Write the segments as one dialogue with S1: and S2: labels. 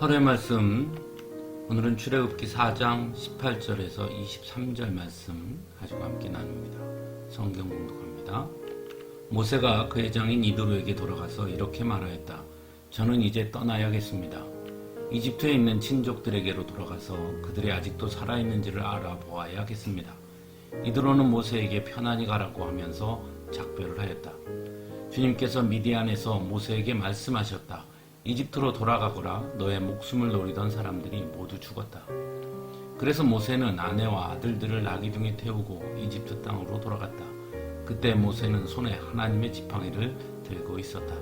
S1: 하루의 말씀, 오늘은 출애굽기 4장 18절에서 23절 말씀 가지고 함께 나눕니다. 성경 공독합니다. 모세가 그의 장인 이드로에게 돌아가서 이렇게 말하였다. 저는 이제 떠나야겠습니다. 이집트에 있는 친족들에게로 돌아가서 그들이 아직도 살아있는지를 알아보아야겠습니다. 이드로는 모세에게 편안히 가라고 하면서 작별을 하였다. 주님께서 미디안에서 모세에게 말씀하셨다. 이집트로 돌아가거라. 너의 목숨을 노리던 사람들이 모두 죽었다. 그래서 모세는 아내와 아들들을 나귀 중에 태우고 이집트 땅으로 돌아갔다. 그때 모세는 손에 하나님의 지팡이를 들고 있었다.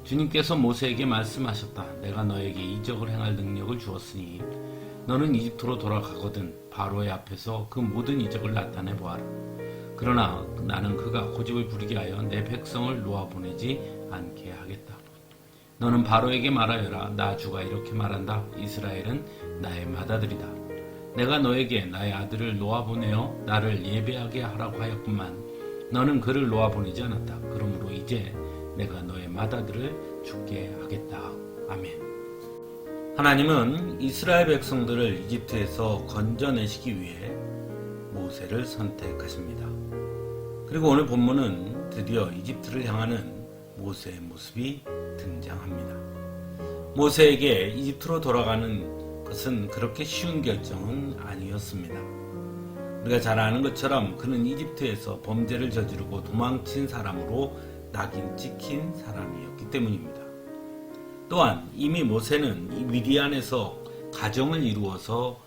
S1: 주님께서 모세에게 말씀하셨다. 내가 너에게 이적을 행할 능력을 주었으니 너는 이집트로 돌아가거든 바로의 앞에서 그 모든 이적을 나타내 보아라. 그러나 나는 그가 고집을 부리게 하여 내 백성을 놓아보내지 않게 하겠다. 너는 바로에게 말하여라. 나 주가 이렇게 말한다. 이스라엘은 나의 맏아들이다. 내가 너에게 나의 아들을 놓아보내어 나를 예배하게 하라고 하였구만. 너는 그를 놓아보내지 않았다. 그러므로 이제 내가 너의 맏아들을 죽게 하겠다. 아멘. 하나님은 이스라엘 백성들을 이집트에서 건져내시기 위해 모세를 선택하십니다. 그리고 오늘 본문은 드디어 이집트를 향하는 모세의 모습이 등장합니다. 모세에게 이집트로 돌아가는 것은 그렇게 쉬운 결정은 아니었습니다. 우리가 잘 아는 것처럼 그는 이집트에서 범죄를 저지르고 도망친 사람으로 낙인 찍힌 사람이었기 때문입니다. 또한 이미 모세는 이 미디안에서 가정을 이루어서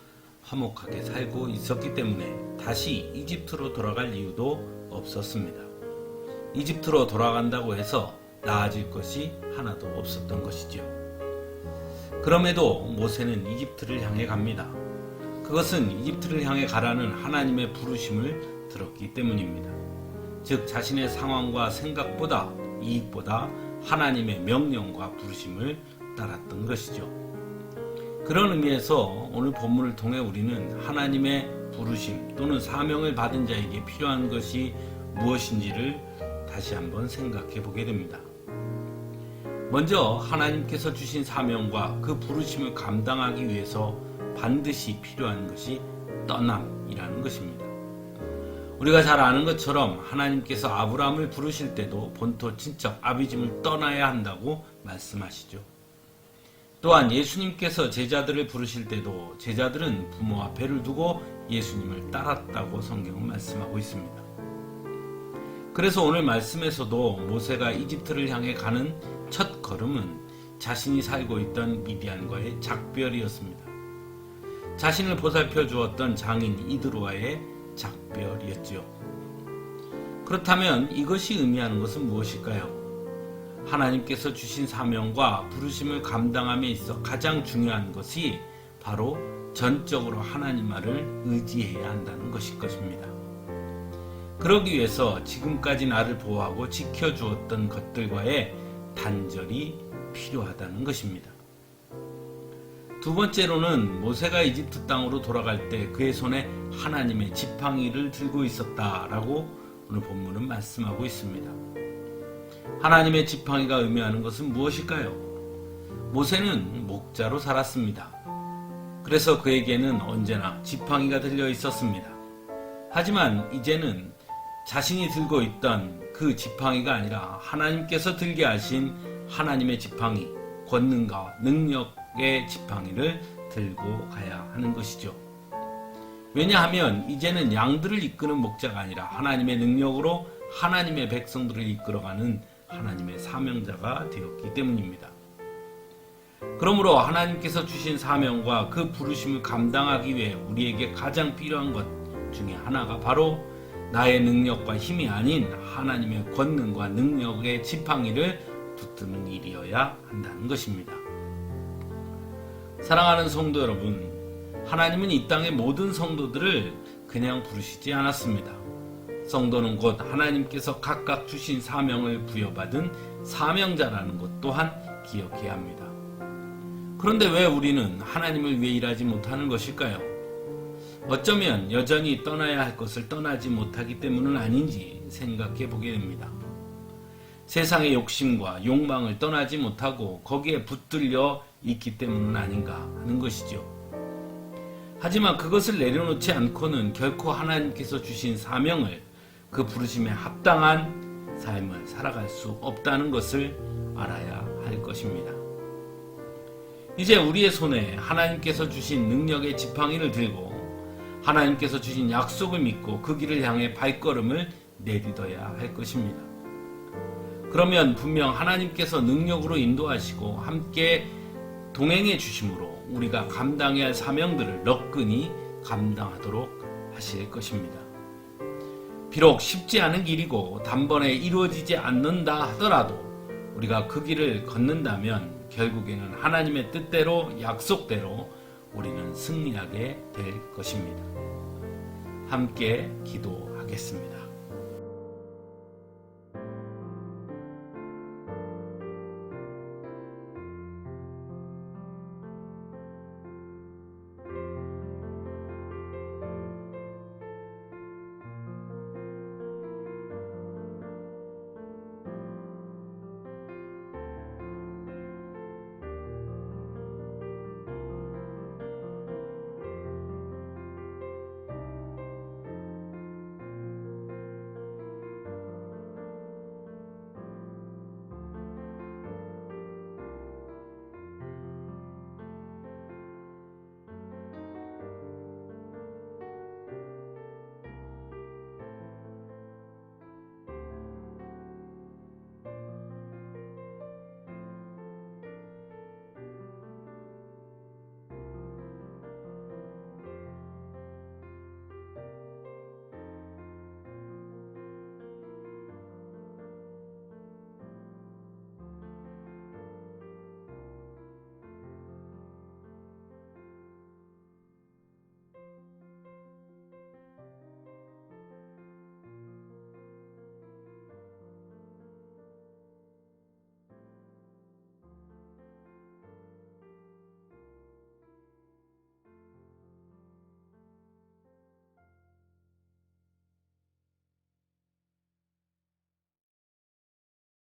S1: 화목하게 살고 있었기 때문에 다시 이집트로 돌아갈 이유도 없었습니다. 이집트로 돌아간다고 해서 나아질 것이 하나도 없었던 것이죠. 그럼에도 모세는 이집트를 향해 갑니다. 그것은 이집트를 향해 가라는 하나님의 부르심을 들었기 때문입니다. 즉 자신의 상황과 생각보다 이익보다 하나님의 명령과 부르심을 따랐던 것이죠. 그런 의미에서 오늘 본문을 통해 우리는 하나님의 부르심 또는 사명을 받은 자에게 필요한 것이 무엇인지를 다시 한번 생각해 보게 됩니다. 먼저 하나님께서 주신 사명과 그 부르심을 감당하기 위해서 반드시 필요한 것이 떠남이라는 것입니다. 우리가 잘 아는 것처럼 하나님께서 아브라함을 부르실 때도 본토 친척 아비집을 떠나야 한다고 말씀하시죠. 또한 예수님께서 제자들을 부르실 때도 제자들은 부모와 배를 두고 예수님을 따랐다고 성경은 말씀하고 있습니다. 그래서 오늘 말씀에서도 모세가 이집트를 향해 가는 첫 걸음은 자신이 살고 있던 미디안과의 작별이었습니다. 자신을 보살펴 주었던 장인 이드로와의 작별이었지요. 그렇다면 이것이 의미하는 것은 무엇일까요? 하나님께서 주신 사명과 부르심을 감당함에 있어 가장 중요한 것이 바로 전적으로 하나님만을 의지해야 한다는 것일 것입니다. 그러기 위해서 지금까지 나를 보호하고 지켜주었던 것들과의 단절이 필요하다는 것입니다. 두 번째로는 모세가 이집트 땅으로 돌아갈 때 그의 손에 하나님의 지팡이를 들고 있었다라고 오늘 본문은 말씀하고 있습니다. 하나님의 지팡이가 의미하는 것은 무엇일까요? 모세는 목자로 살았습니다. 그래서 그에게는 언제나 지팡이가 들려 있었습니다. 하지만 이제는 자신이 들고 있던 그 지팡이가 아니라 하나님께서 들게 하신 하나님의 지팡이, 권능과 능력의 지팡이를 들고 가야 하는 것이죠. 왜냐하면 이제는 양들을 이끄는 목자가 아니라 하나님의 능력으로 하나님의 백성들을 이끌어가는 하나님의 사명자가 되었기 때문입니다. 그러므로 하나님께서 주신 사명과 그 부르심을 감당하기 위해 우리에게 가장 필요한 것 중에 하나가 바로 나의 능력과 힘이 아닌 하나님의 권능과 능력의 지팡이를 붙드는 일이어야 한다는 것입니다. 사랑하는 성도 여러분, 하나님은 이 땅의 모든 성도들을 그냥 부르시지 않았습니다. 성도는 곧 하나님께서 각각 주신 사명을 부여받은 사명자라는 것 또한 기억해야 합니다. 그런데 왜 우리는 하나님을 위해 일하지 못하는 것일까요? 어쩌면 여전히 떠나야 할 것을 떠나지 못하기 때문은 아닌지 생각해 보게 됩니다. 세상의 욕심과 욕망을 떠나지 못하고 거기에 붙들려 있기 때문은 아닌가 하는 것이죠. 하지만 그것을 내려놓지 않고는 결코 하나님께서 주신 사명을, 그 부르심에 합당한 삶을 살아갈 수 없다는 것을 알아야 할 것입니다. 이제 우리의 손에 하나님께서 주신 능력의 지팡이를 들고 하나님께서 주신 약속을 믿고 그 길을 향해 발걸음을 내딛어야 할 것입니다. 그러면 분명 하나님께서 능력으로 인도하시고 함께 동행해 주심으로 우리가 감당해야 할 사명들을 너끈히 감당하도록 하실 것입니다. 비록 쉽지 않은 길이고 단번에 이루어지지 않는다 하더라도 우리가 그 길을 걷는다면 결국에는 하나님의 뜻대로, 약속대로 우리는 승리하게 될 것입니다. 함께 기도하겠습니다.